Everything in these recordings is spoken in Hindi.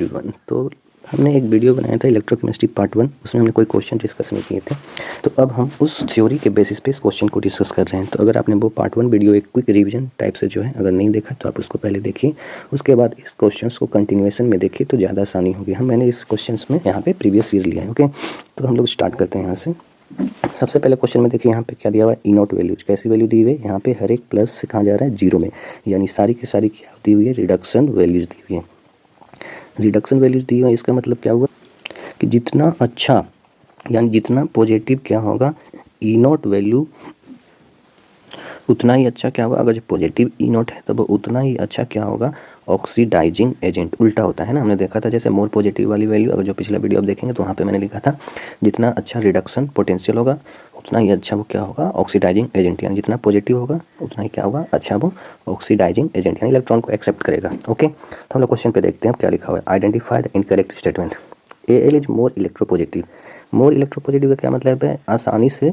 एवरीवन, तो हमने एक वीडियो बनाया था इलेक्ट्रोकेमिस्ट्री पार्ट 1, उसमें हमने कोई क्वेश्चन डिस्कस नहीं किए थे। तो अब हम उस थ्योरी के बेसिस पे इस क्वेश्चन को डिस्कस कर रहे हैं। तो अगर आपने वो पार्ट 1 वीडियो एक क्विक रिवीजन टाइप से जो है अगर नहीं देखा तो आप उसको पहले देखिए, उसके बाद इस क्वेश्चंस को कंटिन्यूएशन में देखिए तो ज़्यादा आसानी होगी। मैंने इस क्वेश्चन में यहाँ पे प्रीवियस ईयर लिया है। ओके, तो हम लोग स्टार्ट करते हैं यहाँ से। सबसे पहले क्वेश्चन में देखिए यहाँ पे क्या दिया हुआ है, ई नॉट वैल्यूज। कैसी वैल्यू दी हुई है यहाँ पे, हर एक प्लस से कहा जा रहा है जीरो में, यानी सारी की सारी क्या दी हुई है, रिडक्शन वैल्यूज दी हुई है। रिडक्शन वैल्यूज दी हुई है, इसका मतलब क्या हुआ कि जितना अच्छा यानी जितना पॉजिटिव क्या होगा ई नॉट वैल्यू, उतना ही अच्छा क्या होगा। अगर जो पॉजिटिव ई नॉट है तब उतना ही अच्छा क्या होगा, ऑक्सीडाइजिंग एजेंट। उल्टा होता है ना, हमने देखा था जैसे मोर पॉजिटिव वाली वैल्यू, अगर जो पिछला वीडियो आप देखेंगे तो वहाँ पे मैंने लिखा था जितना अच्छा रिडक्शन पोटेंशियल होगा उतना ही अच्छा वो क्या होगा, ऑक्सीडाइजिंग एजेंट। यानी जितना पॉजिटिव होगा उतना ही क्या होगा, अच्छा वो ऑक्सीडाइजिंग एजेंट यानी इलेक्ट्रॉन को एक्सेप्ट करेगा। ओके, तो हम लोग क्वेश्चन पे देखते हैं क्या लिखा हुआ है। Identify the incorrect statement. L is more electropositive. More electropositive का क्या मतलब है, आसानी से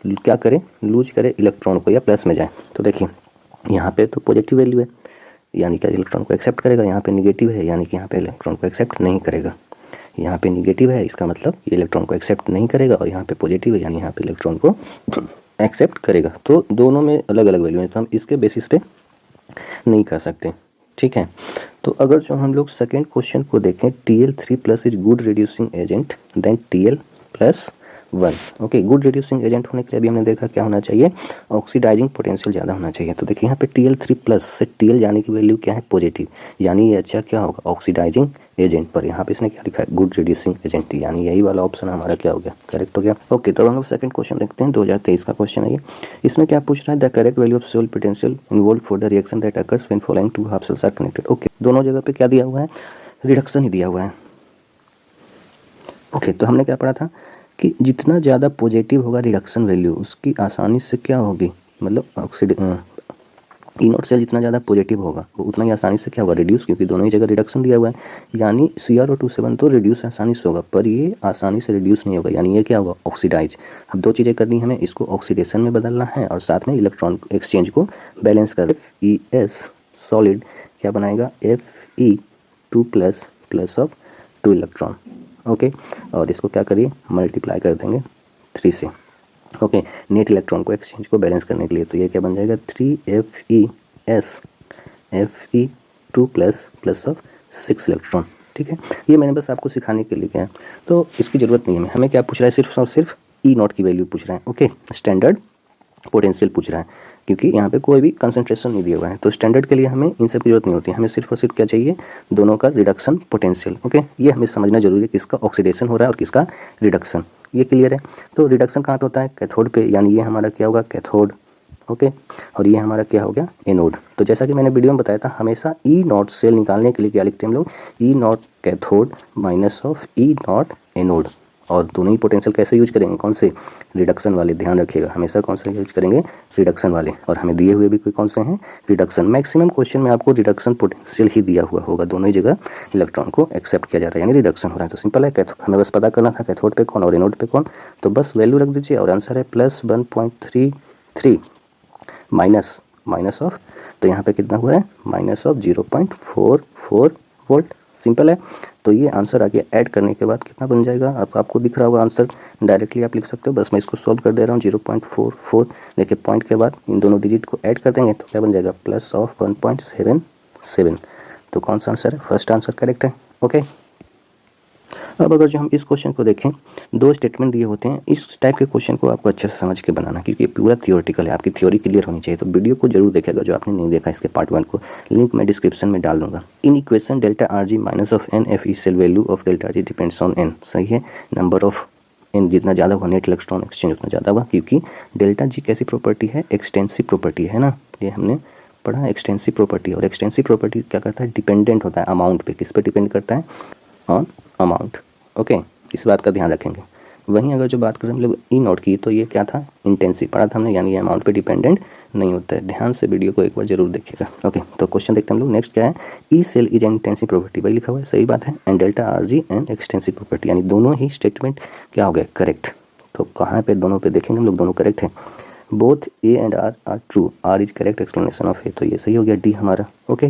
क्या करे, लूज करे इलेक्ट्रॉन को या प्लस में जाए। तो देखिए यहाँ पे तो पॉजिटिव वैल्यू है यानी क्या इलेक्ट्रॉन को एक्सेप्ट करेगा, यहाँ पे निगेटिव है यानी कि यहाँ पे इलेक्ट्रॉन को एक्सेप्ट नहीं करेगा। यहाँ पे निगेटिव है इसका मतलब ये इलेक्ट्रॉन को एक्सेप्ट नहीं करेगा, और यहाँ पे पॉजिटिव है यानी यहाँ पे इलेक्ट्रॉन को एक्सेप्ट करेगा। तो दोनों में अलग अलग वैल्यू है, तो हम इसके बेसिस पे नहीं कर सकते। ठीक है, तो अगर जो हम लोग सेकेंड क्वेश्चन को देखें, Tl3+ is good reducing agent then Tl+1। Okay, good reducing agent होने के लिए अभी हमने देखा क्या होना चाहिए, ऑक्सीडाइजिंग पोटेंशियल ज़्यादा होना चाहिए। तो देखिए यहाँ पे Tl3+ से Tl जाने की वैल्यू क्या है, पॉजिटिव, यानी ये अच्छा क्या होगा, ऑक्सीडाइजिंग एजेंट। पर यहाँ पे इसने क्या लिखा है, गुड रिड्यूसिंग एजेंट, यानी यही वाला ऑप्शन हमारा क्या हो गया, करेक्ट हो गया। ओके, तो हम लोग सेकंड क्वेश्चन देखते हैं, 2023 का क्वेश्चन है ये। इसमें क्या पूछ रहा है, the correct value of cell potential involve for the reaction that occurs when following two half cells are connected. Okay, दोनों जगह पे क्या दिया हुआ है, रिडक्शन ही दिया हुआ है। ओके, तो हमने क्या पढ़ा था कि जितना ज़्यादा पॉजिटिव होगा रिडक्शन वैल्यू, उसकी आसानी से क्या होगी, मतलब ई नॉट सेल जितना ज़्यादा पॉजिटिव होगा वो उतना ही आसानी से क्या होगा, रिड्यूस, क्योंकि दोनों ही जगह रिडक्शन दिया हुआ है। यानी CrO2 तो रिड्यूस आसानी से होगा, पर ये आसानी से रिड्यूस नहीं होगा, यानी ये क्या होगा, ऑक्सीडाइज। अब दो चीज़ें करनी है हमें, इसको ऑक्सीडेशन में बदलना है और साथ में इलेक्ट्रॉन एक्सचेंज को बैलेंस कर। ES सॉलिड क्या बनाएगा, Fe2+ plus of 2 electron. Okay, और इसको क्या करिए, मल्टीप्लाई कर देंगे 3 से। ओके, नेट इलेक्ट्रॉन को एक्सचेंज को बैलेंस करने के लिए, तो ये क्या बन जाएगा, 3FeS Fe2+ plus of 6 electron. ठीक है, ये मैंने बस आपको सिखाने के लिए किया है, तो इसकी ज़रूरत नहीं है। हमें क्या पूछ रहा है, सिर्फ और सिर्फ ई नॉट की वैल्यू पूछ रहा है। ओके, स्टैंडर्ड पोटेंशियल पूछ रहा है, क्योंकि यहाँ पे कोई भी कंसंट्रेशन नहीं दिया हुआ है, तो स्टैंडर्ड के लिए हमें इन सब की जरूरत नहीं होती। हमें सिर्फ और सिर्फ क्या चाहिए, दोनों का रिडक्शन पोटेंशियल। ओके, ये हमें समझना जरूरी है, किसका ऑक्सीडेशन हो रहा है और किसका रिडक्शन, ये क्लियर है। तो रिडक्शन कहाँ पे होता है, कैथोड पे, यानी ये हमारा क्या होगा, कैथोड। ओके, और ये हमारा क्या हो गया, एनोड। तो जैसा कि मैंने वीडियो में बताया था, हमेशा ई नॉट सेल निकालने के लिए क्या लिखते हैं हम लोग, E naught cathode minus of E naught anode. और दोनों ही पोटेंशियल कैसे यूज करेंगे, कौन से, रिडक्शन वाले। ध्यान रखिएगा, हमेशा कौन सा यूज करेंगे, रिडक्शन वाले। और हमें दिए हुए भी कोई कौन से हैं, रिडक्शन। मैक्सिमम क्वेश्चन में आपको रिडक्शन पोटेंशियल ही दिया हुआ होगा, दोनों ही जगह इलेक्ट्रॉन को एक्सेप्ट किया जा रहा है यानी रिडक्शन हो रहा है। तो सिंपल है, कैथोड हमें बस पता करना था कैथोड पे कौन और एनोड पे कौन, तो बस वैल्यू रख दीजिए और आंसर है +1.33 माइनस ऑफ, तो यहाँ पे कितना हुआ है, माइनस ऑफ 0.44 वोल्ट। सिंपल है, तो ये आंसर आगे ऐड करने के बाद कितना बन जाएगा, आपको दिख रहा होगा आंसर, डायरेक्टली आप लिख सकते हो। बस मैं इसको सॉल्व कर दे रहा हूँ, 0.44 लेके पॉइंट के बाद इन दोनों डिजिट को ऐड कर देंगे तो क्या बन जाएगा, प्लस ऑफ 1.77। तो कौन सा आंसर है, फर्स्ट आंसर करेक्ट है। ओके, अब अगर जो हम इस क्वेश्चन को देखें, दो स्टेटमेंट दिए होते हैं। इस टाइप के क्वेश्चन को आपको अच्छे से समझ के बनाना, क्योंकि ये पूरा थियोरेटिकल है, आपकी थ्योरी क्लियर होनी चाहिए। तो वीडियो को जरूर देखेगा जो आपने नहीं देखा, इसके पार्ट 1 को लिंक मैं डिस्क्रिप्शन में डाल दूंगा। In equation ΔRg minus of NFe cell value of ΔRg depends on n। सही है, नंबर ऑफ n जितना ज़्यादा होगा नेट इलेक्ट्रॉन एक्सचेंज उतना ज़्यादा होगा, क्योंकि ΔG कैसी प्रॉपर्टी है, एक्सटेंसिव प्रॉपर्टी है ना, ये हमने पढ़ा एक्सटेंसिव प्रॉपर्टी। और एक्सटेंसिव प्रॉपर्टी क्या करता है, डिपेंडेंट होता है अमाउंट पे। किस पे डिपेंड करता है, ऑन अमाउंट। ओके, इस बात का ध्यान रखेंगे। वहीं अगर जो बात करें हम लोग ई नॉट की, तो ये क्या था, इंटेंसिव पढ़ा था हमने, यानी ये अमाउंट पे डिपेंडेंट नहीं होता है। ध्यान से वीडियो को एक बार जरूर देखिएगा। ओके, तो क्वेश्चन देखते हैं हम लोग। नेक्स्ट क्या है, E cell is an intensive property, वही लिखा हुआ है, सही बात है। And ΔRg an extensive property, यानी दोनों ही स्टेटमेंट क्या हो गए, करेक्ट। तो कहाँ पे दोनों पे देखेंगे हम लोग, दोनों करेक्ट है। Both A and R are true, R is correct explanation of A, तो ये सही हो गया, डी हमारा। Okay,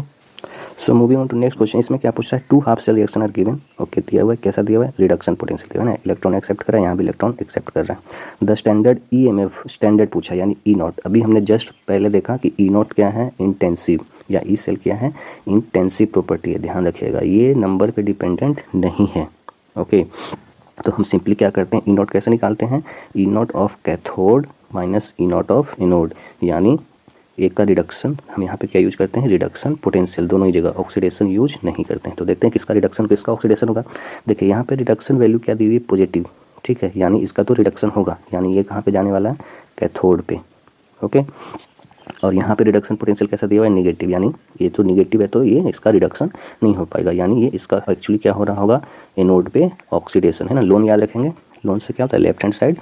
so moving on to next question, इसमें क्या पूछा है, two half cell reaction are given. Okay, दिया हुआ है, कैसा दिया हुआ है, रिडक्शन पोटेंशियल दिया हुआ है ना, इलेक्ट्रॉन एक्सेप्ट कर रहा है, यहाँ भी इलेक्ट्रॉन एक्सेप्ट कर रहा है। द स्टैंडर्ड ईएमएफ स्टैंडर्ड पूछा यानी ई नॉट। अभी हमने जस्ट पहले देखा कि ई नॉट क्या है, इंटेंसिव, या ई सेल क्या है, इंटेंसिव प्रॉपर्टी है। ध्यान रखिएगा ये नंबर पे डिपेंडेंट नहीं है। ओके, तो हम सिंपली क्या करते हैं, ई नॉट कैसे निकालते हैं, E naught of cathode minus E naught of anode, यानी एक का रिडक्शन हम यहाँ पे क्या यूज करते हैं, रिडक्शन पोटेंशियल, दोनों ही जगह ऑक्सीडेशन यूज नहीं करते हैं। तो देखते हैं किसका रिडक्शन किसका ऑक्सीडेशन होगा। देखिए यहाँ पे रिडक्शन वैल्यू क्या दी हुई है, पॉजिटिव, ठीक है, यानी इसका तो रिडक्शन होगा, यानी ये कहाँ पे जाने वाला है, कैथोड पे। ओके, और यहाँ पे रिडक्शन पोटेंशियल कैसा दिया हुआ है, निगेटिव, यानी ये तो निगेटिव है तो ये इसका रिडक्शन नहीं हो पाएगा, यानी ये इसका एक्चुअली क्या हो रहा होगा, एनोड पे ऑक्सीडेशन, है ना। लोन याद रखेंगे, लोन से क्या होता है, left hand side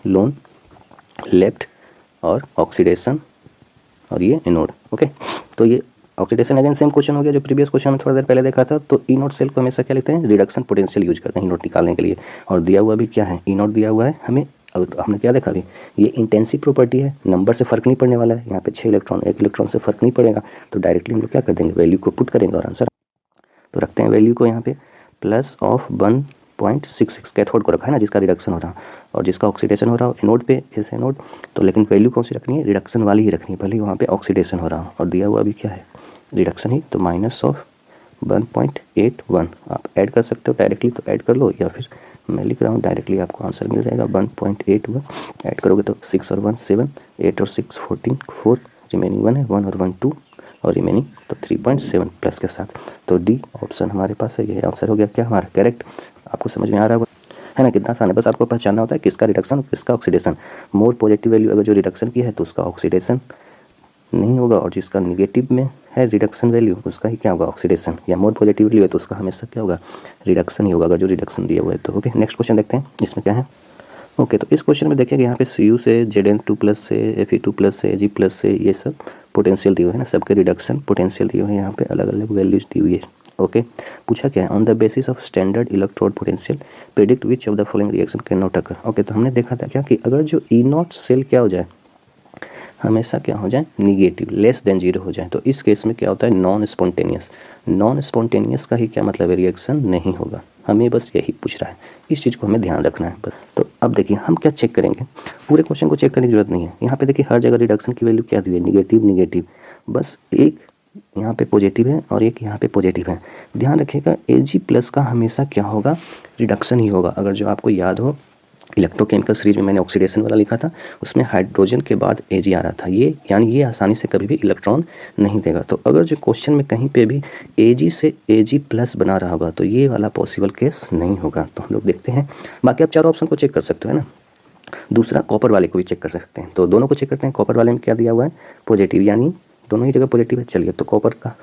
loan left और ऑक्सीडेशन और ये एनोड। ओके, तो ये ऑक्सीडेशन अगेन सेम क्वेश्चन हो गया जो प्रीवियस क्वेश्चन में थोड़ा देर पहले देखा था। तो ई नोट सेल को हमेशा क्या लिखते हैं, रिडक्शन पोटेंशियल यूज करते हैं ई नोट निकालने के लिए। और दिया हुआ भी क्या है, ई नोट दिया हुआ है हमें, अब हमने क्या देखा अभी, ये इंटेंसिव प्रॉपर्टी है, नंबर से फर्क नहीं पड़ने वाला है, यहाँ पे 6 इलेक्ट्रॉन 1 इलेक्ट्रॉन से फर्क नहीं पड़ेगा, तो डायरेक्टली हम लोग क्या कर देंगे, वैल्यू को पुट करेंगे और आंसर। तो रखते हैं वैल्यू को यहाँ पे प्लस ऑफ 1.66 कैथोड को रखा है ना, जिसका रिडक्शन हो रहा है, और जिसका ऑक्सीडेशन हो रहा हो एनोड पे, एस एनोड। तो लेकिन वैल्यू कौन सी रखनी है, रिडक्शन वाली ही रखनी है, भले ही वहाँ पे ऑक्सीडेशन हो रहा हो, और दिया हुआ भी क्या है, रिडक्शन ही, तो माइनस ऑफ 1.81 आप ऐड कर सकते हो डायरेक्टली, तो ऐड कर लो, या फिर मैं लिख रहा हूँ डायरेक्टली, आपको आंसर मिल जाएगा 1.81। ऐड करोगे तो 6 और 1 7, 8 और 6 14, 4 रिमेनिंग 1 है, 1 और 1 2 और रिमेनिंग तो 3.7 प्लस के साथ। तो डी ऑप्शन हमारे पास है, ये आंसर हो गया क्या हमारा करेक्ट। आपको समझ में आ रहा है ना, कितना आसान है, बस आपको पहचानना होता है किसका रिडक्शन किसका ऑक्सीडेशन। मोर पॉजिटिव वैल्यू अगर जो रिडक्शन की है तो उसका ऑक्सीडेशन नहीं होगा, और जिसका निगेटिव में है रिडक्शन वैल्यू उसका ही क्या होगा, ऑक्सीडेशन। या मोर पॉजिटिव वैल्यू है तो उसका हमेशा क्या होगा, रिडक्शन ही होगा अगर जो रिडक्शन दिया हुआ है तो। ओके, नेक्स्ट क्वेश्चन देखते हैं इसमें क्या है। ओके, तो इस क्वेश्चन में देखिए यहाँ पे Cu से Zn2 प्लस से Fe2 प्लस से Ag प्लस से ये सब पोटेंशियल दिए हुए हैं ना, सबके रिडक्शन पोटेंशियल दिए हुए हैं, यहाँ पे अलग अलग वैल्यूज दी हुई है। ओके, पूछा क्या है, on the basis of standard electrode potential predict which of the following reaction can not occur. Okay, तो हमने देखा था क्या कि अगर जो ई नॉट सेल क्या हो जाए, हमेशा क्या हो जाए, निगेटिव, लेस देन जीरो हो जाए, तो इस केस में क्या होता है, नॉन स्पॉन्टेनियस। नॉन स्पॉन्टेनियस का ही क्या मतलब है, रिएक्शन नहीं होगा। हमें बस यही पूछ रहा है, इस चीज़ को हमें ध्यान रखना है बस। तो अब देखिए हम क्या चेक करेंगे, पूरे क्वेश्चन को चेक करने की जरूरत नहीं है। यहाँ पे देखिए हर जगह रिडक्शन की वैल्यू क्या दी है, निगेटिव निगेटिव, बस एक यहाँ पे पॉजिटिव है और एक यहाँ पे पॉजिटिव है। ध्यान रखिएगा Ag प्लस का हमेशा क्या होगा, रिडक्शन ही होगा। अगर जो आपको याद हो इलेक्ट्रोकेमिकल सीरीज में मैंने ऑक्सीडेशन वाला लिखा था, उसमें हाइड्रोजन के बाद Ag आ रहा था, ये यानी ये आसानी से कभी भी इलेक्ट्रॉन नहीं देगा। तो अगर जो क्वेश्चन में कहीं पे भी Ag से Ag प्लस बना रहा होगा तो ये वाला पॉसिबल केस नहीं होगा। तो हम लोग देखते हैं, बाकी आप चारों ऑप्शन को चेक कर सकते हो, है ना। दूसरा कॉपर वाले को भी चेक कर सकते हैं, तो दोनों को चेक करते हैं। कॉपर वाले में क्या दिया हुआ है, पॉजिटिव, यानी दोनों ही जगह पॉजिटिव है। चलिए, तो कॉपर का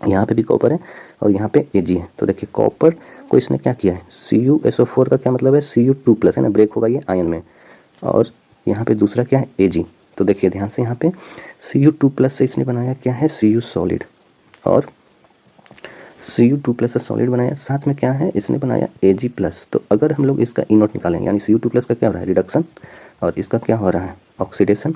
यहाँ पे भी कॉपर है और यहाँ पे Ag है। तो देखिए कॉपर को इसने क्या किया है, CuSO4 का क्या मतलब है, Cu2 प्लस है ना, ब्रेक होगा ये आयन में, और यहाँ पे दूसरा क्या है, Ag। तो देखिए ध्यान से, यहाँ पे Cu2 प्लस से इसने बनाया क्या है, Cu सॉलिड, और Cu2 प्लस से सॉलिड बनाया, साथ में क्या है, इसने बनाया Ag प्लस। तो अगर हम लोग इसका ई नोट निकालेंगे, यानी Cu2 प्लस का क्या हो रहा है, रिडक्शन, और इसका क्या हो रहा है, ऑक्सीडेशन,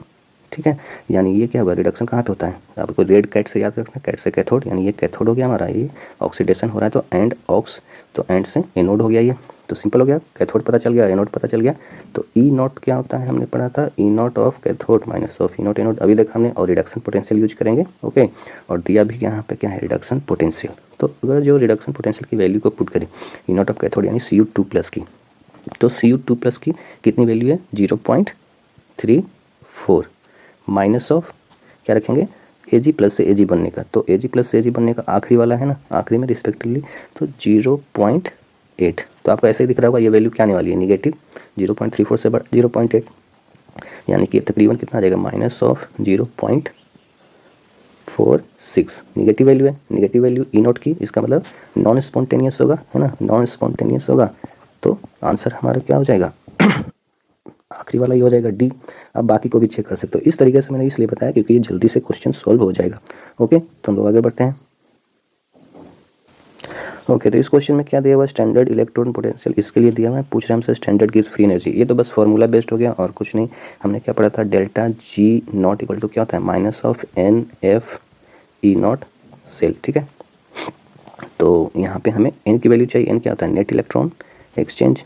ठीक है। यानी ये क्या होगा, रिडक्शन कहाँ पे होता है, आपको रेड कैट से याद रखना, कैट से कैथोड, यानी ये कैथोड हो गया हमारा, ये ऑक्सीडेशन हो रहा है तो एंड ऑक्स, तो एंड से एनोड हो गया ये, तो सिंपल हो गया, कैथोड पता चल गया, एनोड पता चल गया। तो ई नॉट क्या होता है, हमने पढ़ा था, E naught of cathode minus of E naught anode, अभी देखा हमने, और रिडक्शन पोटेंशियल यूज करेंगे। ओके, और दिया भी यहाँ पे क्या है, रिडक्शन पोटेंशियल। तो अगर जो रिडक्शन पोटेंशियल की वैल्यू को पुट करें, ई नॉट ऑफ कैथोड यानी Cu2 प्लस की, तो Cu2 प्लस की कितनी वैल्यू है, 0.34 माइनस ऑफ क्या रखेंगे, Ag प्लस से Ag बनने का, तो Ag प्लस से Ag बनने का आखिरी वाला है ना, आखिरी में रिस्पेक्टिवली, तो 0.8। तो आपको ऐसे ही दिख रहा होगा, ये वैल्यू क्या आने वाली है, निगेटिव, 0.34 से 0.8, यानी कि तकरीबन कितना आ जाएगा, माइनस ऑफ 0.46। निगेटिव वैल्यू है, निगेटिव वैल्यू ई नोट की, इसका मतलब नॉन स्पॉन्टेनियस होगा, है ना, नॉन स्पॉन्टेनियस होगा। तो आंसर हमारा क्या हो जाएगा, आखिरी वाला ही हो जाएगा डी। अब बाकी को भी चेक कर सकते हो। इस तरीके से मैंने इसलिए बताया क्योंकि ये जल्दी से क्वेश्चन सॉल्व हो जाएगा। ओके, तो हम लोग आगे बढ़ते हैं। ओके, तो इस क्वेश्चन में क्या दिया हुआ है, स्टैंडर्ड इलेक्ट्रॉन पोटेंशियल, इसके लिए दिया हुआ है, पूछ रहे हैं हमसे स्टैंडर्ड गिव्स फ्री एनर्जी। ये तो बस फॉर्मूला बेस्ड हो गया और कुछ नहीं। हमने क्या पढ़ा था, delta G not equal to क्या होता है, minus of NF E not cell, ठीक है। तो यहाँ पे हमें n की वैल्यू चाहिए। n क्या होता है? Net electron exchange.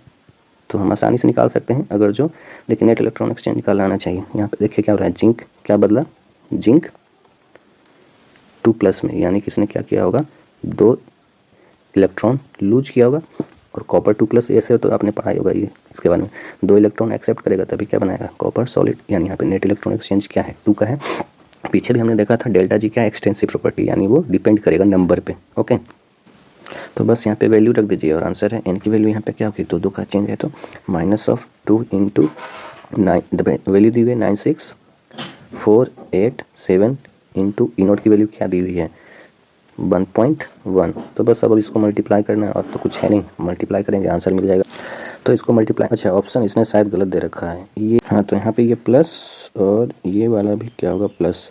तो हम आसानी से निकाल सकते हैं अगर जो, देखिए नेट इलेक्ट्रॉन एक्सचेंज निकालना आना चाहिए। यहाँ पे देखिए क्या हो रहा है, जिंक क्या बदला, जिंक 2+ में, यानी किसने क्या किया होगा, 2 इलेक्ट्रॉन लूज किया होगा। और कॉपर 2+, ऐसे तो आपने पढ़ाई होगा ये इसके बारे में, 2 इलेक्ट्रॉन एक्सेप्ट करेगा तभी क्या बनाएगा, कॉपर सॉलिड। यानी यहाँ पे नेट इलेक्ट्रॉन एक्सचेंज क्या है, 2 का है। पीछे भी हमने देखा था डेल्टा जी क्या है, एक्सटेंसिव प्रॉपर्टी, यानी वो डिपेंड करेगा नंबर पे। ओके, तो बस यहाँ पे वैल्यू रख दीजिए और आंसर है। एन की वैल्यू यहाँ पे क्या होगी, 2 का चेंज है तो -2 इंटू 9, वैल्यू दी हुई है 96487 इंटू ई नोट की वैल्यू क्या दी हुई है 1.1। तो बस अब इसको मल्टीप्लाई करना है और तो कुछ है नहीं, मल्टीप्लाई करेंगे आंसर मिल जाएगा। तो इसको मल्टीप्लाई, अच्छा ऑप्शन इसने शायद गलत दे रखा है ये, हाँ तो यहाँ पे ये प्लस और ये वाला भी क्या होगा प्लस।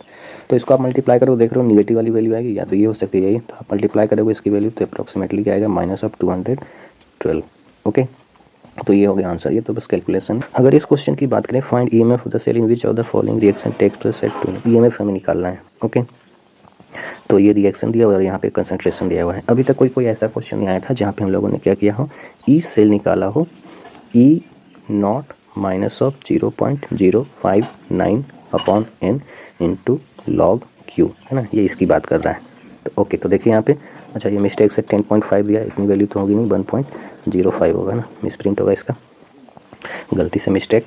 तो इसको आप मल्टीप्लाई करो, देख रहे हो निगेटिव वाली वैल्यू आएगी, या तो ये हो सकती है यही। तो आप मल्टीप्लाई करोगे इसकी वैल्यू तो अप्रॉक्सीमेटली क्या आएगा, -212। ओके, तो ये हो गया आंसर। ये तो बस कैलकुलेशन। अगर इस क्वेश्चन की बात करें, find EMF of the cell in which of the following reaction take place at 2, EMF हमें निकालना है। ओके, तो ये रिएक्शन दिया हुआ है और यहाँ पे कंसंट्रेशन दिया हुआ है। अभी तक कोई ऐसा क्वेश्चन नहीं आया था जहाँ पे हम लोगों ने क्या किया हो, ई सेल निकाला हो, E naught -0.059 upon n into log Q, है ना, ये इसकी बात कर रहा है। तो ओके, तो देखिए यहाँ पे, अच्छा ये मिस्टेक से 10.5 दिया, इतनी वैल्यू तो होगी नहीं, 1.05 होगा ना, मिसप्रिंट होगा इसका, गलती से मिस्टेक।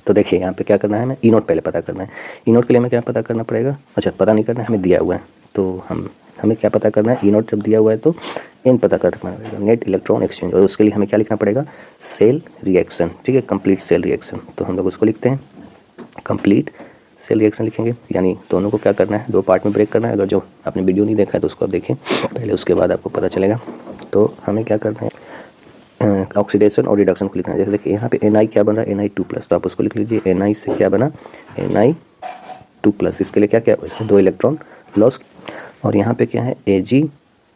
तो देखिए यहाँ पे क्या करना है, हमें ई नोट पहले पता करना है। ई नोट के लिए हमें क्या पता करना पड़ेगा, अच्छा पता नहीं करना है, हमें दिया हुआ है। तो हमें क्या पता करना है, ई नोट जब दिया हुआ है तो एन पता करना पड़ेगा, नेट इलेक्ट्रॉन एक्सचेंज। और उसके लिए हमें क्या लिखना पड़ेगा, सेल रिएक्शन, ठीक है, कंप्लीट सेल रिएक्शन। तो हम लोग उसको लिखते हैं कंप्लीट सेल रिएक्शन लिखेंगे, यानी दोनों को क्या करना है, 2 पार्ट में ब्रेक करना है। अगर जो आपने वीडियो नहीं देखा है तो उसको आप देखें पहले, उसके बाद आपको पता चलेगा। तो हमें क्या करना है, ऑक्सीडेशन और रिडक्शन को लिखना है। जैसे देखिए यहाँ पे Na क्या बन रहा है, Na2+, तो आप उसको लिख लीजिए Na से क्या बना, Na2+। इसके लिए क्या क्या, इसमें 2 इलेक्ट्रॉन लॉस, और यहाँ पे क्या है Ag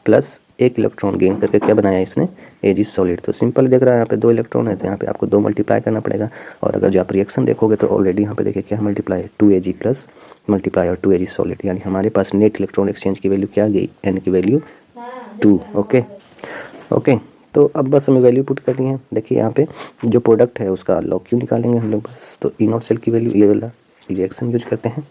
प्लस 1 इलेक्ट्रॉन गेन करके क्या बनाया इसने, Ag सॉलिड। तो सिंपल देख रहा है, यहाँ पे 2 इलेक्ट्रॉन है तो यहाँ पे आपको 2 मल्टीप्लाई करना पड़ेगा। और अगर जो आप रिएक्शन देखोगे तो ऑलरेडी यहाँ पे देखिए क्या मल्टीप्लाई है, 2Ag प्लस मल्टीप्लाई और 2Ag सॉलिड, यानी हमारे पास नेट इलेक्ट्रॉन एक्सचेंज की वैल्यू क्या आ गई, n की वैल्यू 2। ओके, तो अब बस हमें वैल्यू पुट करनी है। देखिए यहाँ पे जो प्रोडक्ट है उसका लॉग क्यू निकालेंगे हम लोग बस। तो ई नोट सेल की वैल्यू, ये वाला रिएक्शन यूज करते हैं,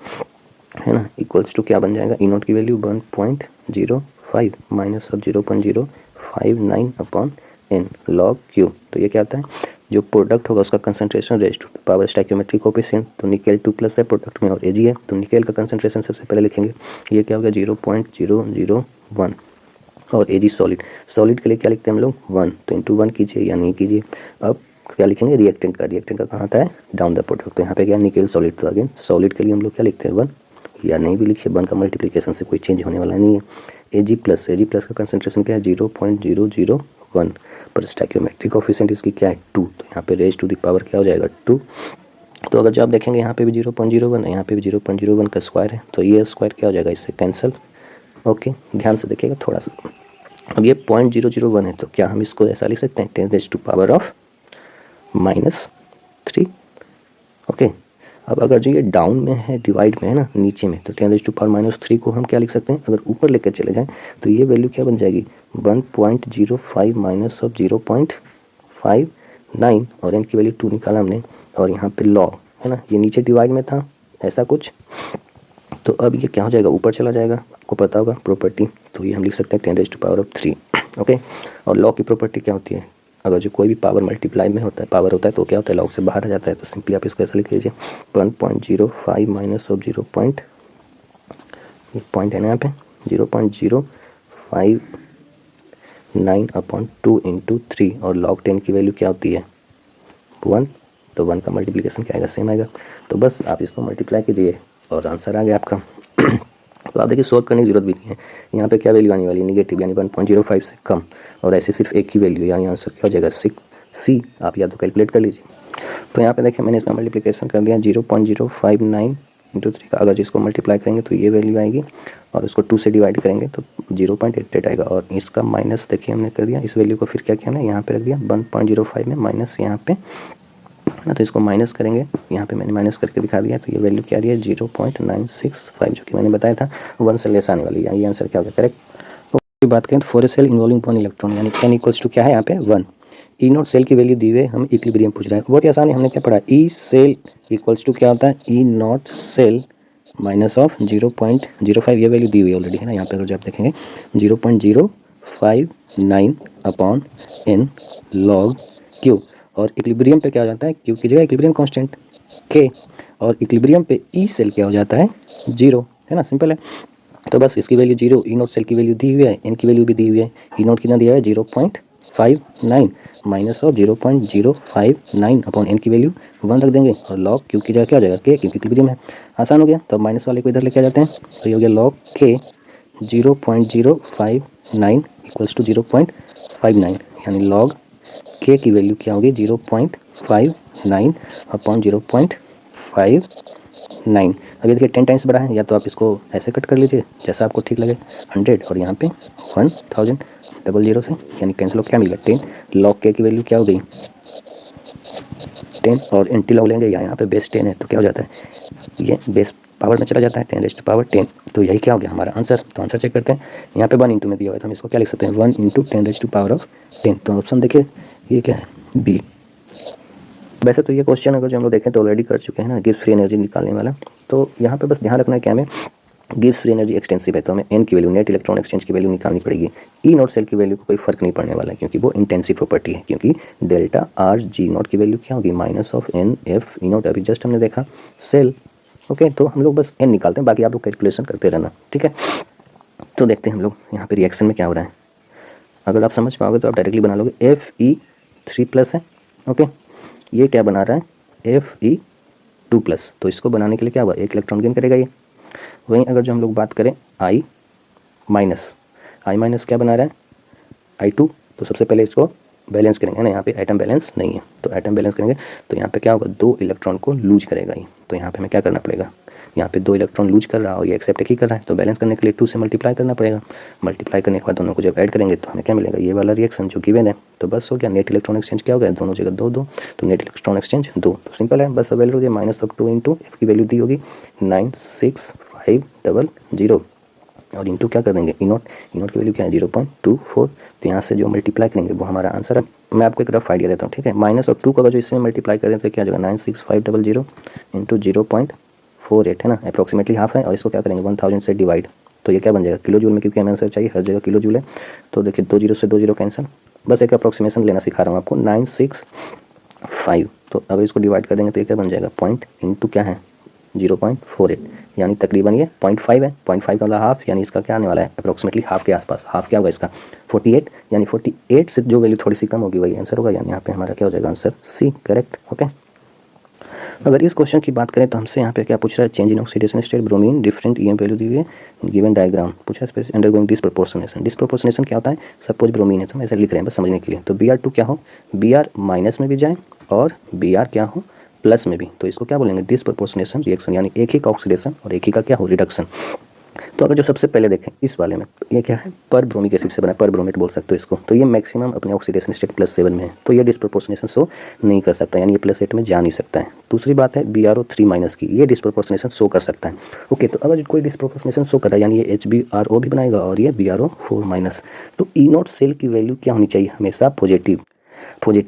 है ना, इक्वल्स टू क्या बन जाएगा, ई नोट की value 1.05 minus of 0.059 upon n log Q. तो ये क्या होता है, जो प्रोडक्ट होगा उसका concentration raise to power stoichiometric coefficient. तो निकेल 2+ है प्रोडक्ट में और Ag है, तो निकेल का कंसंट्रेशन सबसे पहले लिखेंगे, ये क्या हो गया 0.001। और Ag सॉलिड के लिए क्या लिखते हैं हम लोग 1, तो इंटू 1 कीजिए या नहीं कीजिए। अब क्या लिखेंगे, रिएक्टेंट का कहाँ आता है, डाउन द प्रोडक्ट। तो यहाँ पे क्या निकेल सॉलिड, तो अगेन सॉलिड के लिए हम लोग क्या लिखते हैं 1, या नहीं भी लिखिए, 1 का मल्टीप्लिकेशन से कोई चेंज होने वाला नहीं है। Ag प्लस का कंसंट्रेशन क्या है 0.001 पर स्टैक्योमेट्रिक कोएफिशिएंट इसकी क्या है 2, तो यहाँ पे रेज टू द पावर क्या हो जाएगा 2। तो अगर जो आप देखेंगे यहाँ पे भी 0.01 है, यहाँ पे भी 0.01 का स्क्वायर है, तो ये स्क्वायर क्या हो जाएगा, इससे कैंसिल। ओके, ध्यान से देखिएगा थोड़ा सा। अब ये 0.001 है, तो क्या हम इसको ऐसा लिख सकते हैं 10⁻⁻3। ओके, अब अगर जो ये डाउन में है, डिवाइड में है ना, नीचे में, तो 10⁻⁻3 को हम क्या लिख सकते हैं, अगर ऊपर लेकर चले जाएं तो ये वैल्यू क्या बन जाएगी 1.05 माइनस ऑफ 0.59, और n की वैल्यू 2 निकाला हमने, और यहाँ पे लॉग है ना, ये नीचे डिवाइड में था ऐसा कुछ, तो अब ये क्या हो जाएगा, ऊपर चला जाएगा, आपको पता होगा प्रॉपर्टी। तो ये हम लिख सकते हैं 10⁻3। ओके, और लॉग की प्रॉपर्टी क्या होती है, अगर जो कोई भी पावर मल्टीप्लाई में होता है, पावर होता है तो क्या होता है, लॉग से बाहर आ जाता है। तो सिंपली आप इसको ऐसे लिख लीजिए 1.05 माइनस ऑफ 0. पॉइंट है ना यहाँ पे 0.059 अपॉन 2 इंटू 3, और लॉग 10 की वैल्यू क्या होती है 1, तो 1 का मल्टीप्लिकेशन क्या आएगा, सेम आएगा। तो बस आप इसको मल्टीप्लाई कीजिए और आंसर आ गया आपका। तो आप देखिए सोल्व करने की जरूरत भी नहीं है, यहाँ पे क्या वैल्यू आने वाली है निगेटिव, यानी 1.05 से कम, और ऐसे सिर्फ एक ही वैल्यू, यानी आंसर क्या हो जाएगा 6C। आप या तो कैलकुलेट कर लीजिए। तो यहाँ पे देखिए मैंने इसका मल्टीप्लिकेशन कर दिया 0.059 इंटू 3 का, अगर जिसको मल्टीप्लाई करेंगे तो ये वैल्यू आएगी, और उसको 2 से डिवाइड करेंगे तो 0.88 आएगा, और इसका माइनस देखिए हमने कर दिया, इस वैल्यू को फिर क्या किया हमने यहाँ पे रख दिया 1.05 में, माइनस यहाँ पे है ना। तो इसको माइनस करेंगे, यहाँ पे मैंने माइनस करके दिखा दिया, तो ये वैल्यू क्या आ रही है 0.965, जो कि मैंने बताया था 1 से लेस आने वाली है। ये आंसर क्या होगा करेक्ट। तो बात करें तो for a cell involving 1 electron यानी n इक्वल्स टू क्या है यहाँ पे 1। ई नॉट सेल की वैल्यू दी हुई है, हम इक्विलिब्रियम पूछ रहे हैं। बहुत ही आसान है, हमने क्या पढ़ा, ई सेल इक्वल्स टू क्या होता है ई नॉट सेल माइनस ऑफ 0.05, ये वैल्यू दी हुई है ऑलरेडी, है ना। यहाँ पे अगर जो आप देखेंगे 0.059 अपॉन n log Q, और इक्विलिब्रियम पे क्या हो जाता है, Q की जगह इक्विलिब्रियम कांस्टेंट K, और इक्विलिब्रियम पे ई सेल क्या हो जाता है 0, है ना, सिंपल है। तो बस इसकी वैल्यू 0, ई नोट सेल की वैल्यू दी हुई है, n की वैल्यू भी दी हुई है। ई नोट कितना दिया है 0.59 माइनस ऑफ 0.059 अपॉन n की वैल्यू 1 रख देंगे, और लॉग Q की जगह क्या हो जाएगा K, क्योंकि इक्विलिब्रियम है। आसान हो गया। तो माइनस वाले को इधर लेके आ जाते हैं, तो ये हो गया लॉग K 0.059 इक्वल्स टू 0.59, यानी लॉग K की वैल्यू क्या होगी 0.59 अपॉन 0.59। अभी देखिए 10 टाइम्स बड़ा है, या तो आप इसको ऐसे कट कर लीजिए जैसा आपको ठीक लगे, 100 और यहाँ पे 1000 डबल जीरो से, यानी कैंसिल हो क्या मिलेगा 10। लॉग K की वैल्यू क्या हो गई 10, और एंटी लॉग लेंगे, यहाँ पे बेस 10 है तो क्या हो जाता है ये बेस पावर में चला जाता है 10⁻10। तो यही क्या हो गया हमारा आंसर। तो आंसर चेक करते हैं, यहाँ पे 1 इंटू में दिया हुआ है, तो हम इसको क्या लिख सकते हैं 1 इंटू 10⁻10। तो ऑप्शन देखिए ये क्या है बी। वैसे तो ये क्वेश्चन अगर जो हम लोग देखें तो ऑलरेडी कर चुके हैं ना, गिव्स फ्री एनर्जी निकालने वाला। तो यहाँ पे बस ध्यान रखना है क्या हमें, गिव्स फ्री एनर्जी एक्सटेंसिव है तो हमें n की वैल्यू नेट इलेक्ट्रॉन एक्सचेंज की वैल्यू निकालनी पड़ेगी। ई नॉट सेल की वैल्यू को कोई फर्क नहीं पड़ने वाला है, क्योंकि वो इंटेंसिव प्रॉपर्टी है, क्योंकि डेल्टा आर जी नॉट की वैल्यू क्या होगी minus of N F E not, अभी जस्ट हमने देखा सेल। ओके, तो हम लोग बस n निकालते हैं, बाकी आप लोग कैलकुलेशन करते रहना, ठीक है। तो देखते हैं हम लोग यहाँ पे रिएक्शन में क्या हो रहा है। अगर आप समझ पाओगे तो आप डायरेक्टली बना लोगे, Fe3+ है। ओके, ये क्या बना रहा है Fe2+, तो इसको बनाने के लिए क्या हुआ, एक इलेक्ट्रॉन गेन करेगा ये। वहीं अगर जो हम लोग बात करें I माइनस क्या बना रहा है I2, तो सबसे पहले इसको बैलेंस करेंगे ना, यहाँ पे एटम बैलेंस नहीं है, तो एटम बैलेंस करेंगे तो यहाँ पे क्या होगा 2 इलेक्ट्रॉन को लूज करेगा ये। तो यहाँ पे हमें क्या करना पड़ेगा, यहाँ पे 2 इलेक्ट्रॉन लूज कर रहा है और ये एक्सेप्ट ही कर रहा है, तो बैलेंस करने के लिए 2 से मल्टीप्लाई करना पड़ेगा। मल्टीप्लाई करने के बाद दोनों को जब ऐड करेंगे तो हमें क्या मिलेगा, ये वाला रिएक्शन जो गिवन है। तो बस हो गया, नेट इलेक्ट्रॉन एक्सचेंज क्या हो गया, दोनों जगह 2 2, तो नेट इलेक्ट्रॉन एक्सचेंज 2। तो सिंपल है, बस वैल्यू हो गई माइनस ऑफ 2 इंटू एफ की वैल्यू दी होगी 96500, और इंटू क्या कर देंगे ई नॉट की वैल्यू क्या है 0.24। तो यहाँ से जो मल्टीप्लाई करेंगे वो हमारा आंसर है। मैं आपको एक रफ आइडिया देता हूँ, ठीक है। माइनस ऑफ 2 का अगर जो इसमें मल्टीप्लाई करें तो क्या हो जाएगा 96500 इंटू 0.48, है ना, अप्रॉक्सीमेटली हाफ है। और इसको क्या करेंगे 1000 से डिवाइड, तो ये क्या बन जाएगा किलो जूल में, क्योंकि हमें आंसर चाहिए, हर जगह किलो जूल है। तो देखिए 2 0 से 2 0 कैंसिल, बस एक अप्रॉक्सीमेशन लेना सिखा रहा हूँ आपको 965। तो अगर इसको डिवाइड कर देंगे तो ये क्या बन जाएगा पॉइंट इंटू क्या है 0.48, यानी तकरीबन ये 0.5 है। 0.5 का मतलब हाफ, यानी इसका क्या आने वाला है अप्रॉक्सीमेटली हाफ के आसपास। हाफ क्या होगा इसका 48, यानी 48 से जो वैल्यू थोड़ी सी कम होगी वही आंसर होगा, यानी यहाँ पे हमारा क्या हो जाएगा आंसर सी करेक्ट। ओके, अगर इस क्वेश्चन की बात करें तो हमसे यहाँ पे क्या पूछ रहा है, change in oxidation state bromine different EM value दी हुई है गिवन डायग्राम, पूछा है अंडरगोइंग डिस्प्रोपोर्शनेशन। डिस्प्रोपोर्शनेशन क्या होता है, सपोज ब्रोमीन है, तो हम ऐसे लिख रहे हैं बस समझने के लिए। तो Br2 क्या हो, Br माइनस में भी जाए और Br क्या हो प्लस में भी, तो इसको क्या बोलेंगे डिस्प्रोपोर्शनेशन रिएक्शन, यानी एक ही का ऑक्सीडेशन और एक ही का क्या हो रिडक्शन। तो अगर जो सबसे पहले देखें इस वाले में, ये क्या है पर ब्रोमिक एसिड से बना है, पर ब्रोमेट बोल सकते हो इसको। तो ये मैक्सिमम अपने ऑक्सीडेशन स्टेट +7 में है, तो ये डिस्प्रोपोर्शनेशन शो नहीं कर सकता, यानी ये +8 में जा नहीं सकता है। दूसरी बात है BrO3- की, ये डिस्प्रोपोर्शनेशन शो कर सकता है। ओके, तो अगर कोई डिस्प्रोपोर्शनेशन शो कर रहा है यानी ये HbRO भी बनाएगा और ये BrO4-। तो ई नॉट सेल की वैल्यू क्या होनी चाहिए, हमेशा पॉजिटिव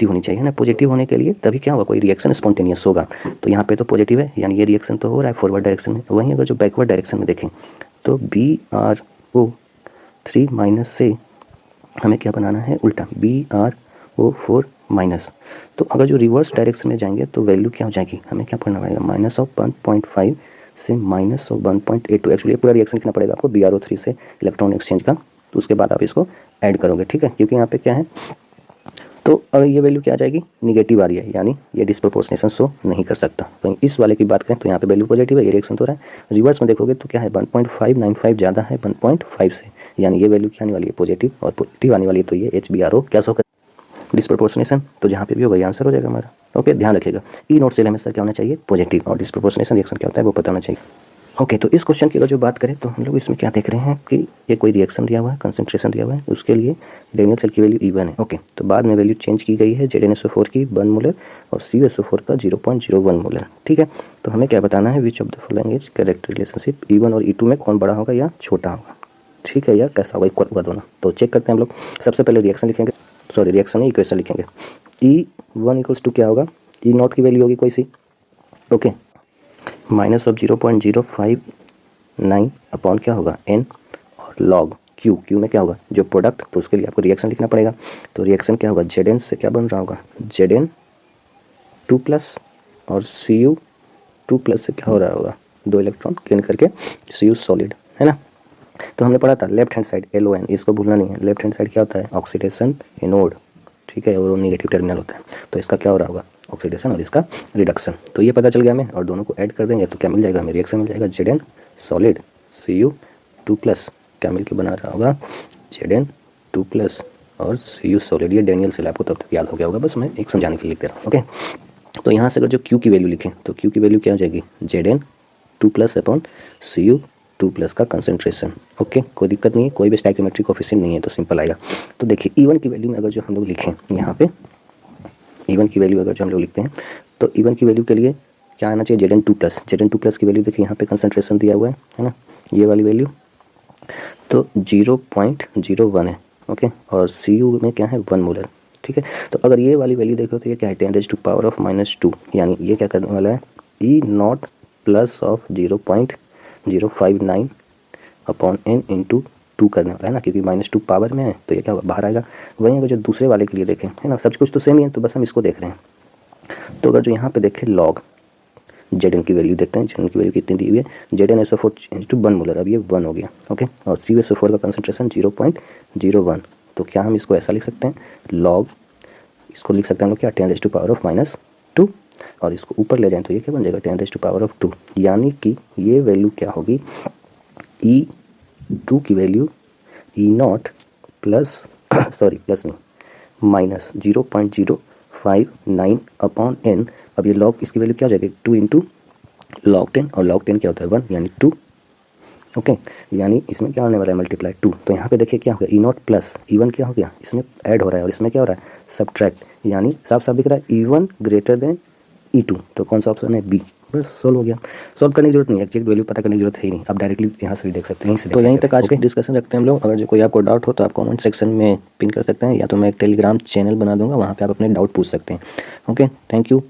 होनी चाहिए ना। पॉजिटिव होने के लिए तभी क्या होगा, कोई रिएक्शन स्पॉन्टेनियस होगा। तो यहाँ पे तो पॉजिटिव है, यानी ये रिएक्शन तो हो रहा है फॉरवर्ड डायरेक्शन में। वहीं अगर जो बैकवर्ड डायरेक्शन में देखें तो BrO3- से हमें क्या बनाना है उल्टा BrO4-। तो अगर जो रिवर्स डायरेक्शन में जाएंगे तो वैल्यू क्या हो जाएगी, हमें क्या करना पड़ेगा माइनस ऑफ 1.5 से माइनस ऑफ 1.82। एक्चुअली पूरा रिएक्शन लिखना पड़ेगा आपको BrO3 से इलेक्ट्रॉन एक्सचेंज का, तो उसके बाद आप इसको ऐड करोगे, ठीक है। क्योंकि यहाँ पे क्या है, तो अगर ये वैल्यू क्या आ जाएगी नेगेटिव आ रही है, यानी ये डिस्प्रोपोर्शनेशन शो नहीं कर सकता। वहीं इस वाले की बात करें तो यहाँ पे वैल्यू पॉजिटिव है, ये रिएक्शन तो रहा है। रिवर्स में देखोगे तो क्या है 1.595 ज़्यादा है 1.5 से, यानी ये वैल्यू क्या आने वाली है पॉजिटिव, और पॉजिटिव आने वाली है तो ये HbRO क्या शो कर डिस्प्रोपोर्शनेशन। तो जहाँ पे भी होगा ये आंसर हो जाएगा हमारा। ओके, ध्यान रखिएगा ई नॉट सेल हमेशा क्या होना चाहिए पॉजिटिव, और डिस्प्रोपोर्शनेशन रिएक्शन क्या होता है वो पता होना चाहिए। ओके, तो इस क्वेश्चन की अगर जो बात करें तो हम लोग इसमें क्या देख रहे हैं कि ये कोई रिएक्शन दिया हुआ है, कंसंट्रेशन दिया हुआ है, उसके लिए डेनियल सेल की वैल्यू E1 है। ओके, तो बाद में वैल्यू चेंज की गई है ZnSO4 की 1 मोलर और CuSO4 का 0.01 मोलर। ठीक है, तो हमें क्या बताना है, विच of the following is correct relationship, E1 और E2 में कौन बड़ा होगा या छोटा होगा। ठीक है, या कैसा होगा, इक्वल होगा दोनों। तो चेक करते हैं हम लोग। सबसे पहले रिएक्शन लिखेंगे, सॉरी रिएक्शन नहीं, इक्वेशन लिखेंगे। E1 इक्वल्स टू क्या होगा, E0 की वैल्यू होगी कोई सी, ओके, माइनस ऑफ 0.059 अपॉन क्या होगा n और लॉग क्यू में क्या होगा जो प्रोडक्ट, तो उसके लिए आपको रिएक्शन लिखना पड़ेगा। तो रिएक्शन क्या होगा, Zn से क्या बन रहा होगा, Zn 2+ और Cu 2+ से क्या हो रहा होगा, 2 इलेक्ट्रॉन गेन करके Cu सॉलिड, है ना। तो हमने पढ़ा था लेफ्ट हैंड साइड LON, इसको भूलना नहीं है। लेफ्ट हैंड साइड क्या होता है, ऑक्सीडेशन एनोड, ठीक है, और वो नेगेटिव टर्मिनल होता है। तो इसका क्या हो रहा होगा, ऑक्सीडेशन और इसका रिडक्शन। तो ये पता चल गया हमें, और दोनों को ऐड कर देंगे तो क्या मिल जाएगा हमें, रिएक्शन मिल जाएगा Zn सॉलिड Cu 2+, क्या मिल के बना रहा होगा, Zn 2+ और Cu सॉलिड। ये डेनियल सेल आपको तब तक याद हो गया होगा, बस मैं एक समझाने के लिए लिख दे रहा हूँ। ओके, तो यहाँ से अगर जो Q की वैल्यू लिखें तो Q की वैल्यू क्या हो जाएगी, Zn 2+ अपॉन Cu 2+ का कंसंट्रेशन। ओके, कोई दिक्कत नहीं है, कोई भी स्टाइकियोमेट्रिक कोफिशिएंट नहीं है, तो सिंपल आएगा। तो देखिए E1 की वैल्यू में अगर जो हम लोग लिखें यहाँ पे, E1 की वैल्यू अगर जो हम लोग लिखते हैं तो E1 की वैल्यू के लिए क्या आना चाहिए, Zn 2+ की वैल्यू देखिए यहाँ पे कंसंट्रेशन दिया हुआ है ना, ये वाली वैल्यू तो 0.01 है। ओके, और Cu में क्या है 1 मोलर। ठीक है, तो अगर ये वाली वैल्यू देखो तो ये क्या है, 10⁻⁻², यानी ये क्या करने वाला है, E0 plus of 0.059 upon n into 2 करने वाला है ना, क्योंकि -2 पावर में है तो ये क्या होगा, बाहर आएगा। वहीं अगर जो दूसरे वाले के लिए देखें, है ना, सब कुछ तो सेम ही है, तो बस हम इसको देख रहे हैं। तो अगर जो यहाँ पे देखें लॉग Zn की वैल्यू देखते हैं, Zn की वैल्यू कितनी दी हुई है, ZnSO4 इंटू 1 मोलर, अब ये 1 हो गया। ओके, और CuSO4 का कंसंट्रेशन 0.01। तो क्या हम इसको ऐसा लिख सकते हैं, लॉग, इसको लिख सकते हैं हम लोग क्या, 10⁻², और इसको ऊपर ले जाएं तो ये क्या बन जाएगा, 10⁻², यानी कि ये वैल्यू क्या होगी, E2 की value E0 plus sorry plus नहीं, माइनस 0.059 अपॉन n। अब ये लॉग इसकी वैल्यू क्या हो जाएगी, 2 इंटू log 10, और log 10 क्या होता है 1, यानी 2। ओके, यानी इसमें क्या होने वाला है, मल्टीप्लाई 2। तो यहाँ पे देखिए क्या हो गया, E0 प्लस E1 क्या हो गया, इसमें ऐड हो रहा है, और इसमें क्या हो रहा है, सब्ट्रैक्ट, यानी साफ साफ दिख रहा है E1 ग्रेटर देन E2। तो कौन सा ऑप्शन है, बी। बस सोल्व हो गया। सोल्व करने की जरूरत नहीं है, एग्जैक्ट वैल्यू पता करने की जरूरत है ही नहीं, आप डायरेक्टली यहाँ से भी देख सकते हैं, तो यहीं तक आज डिस्कशन रखते हैं हम लोग। अगर जो कोई आपको डाउट हो तो आप कमेंट सेक्शन में पिन कर सकते हैं, या तो मैं एक टेलीग्राम चैनल बना दूंगा, वहाँ पे आप अपने डाउट पूछ सकते हैं। Okay, thank you.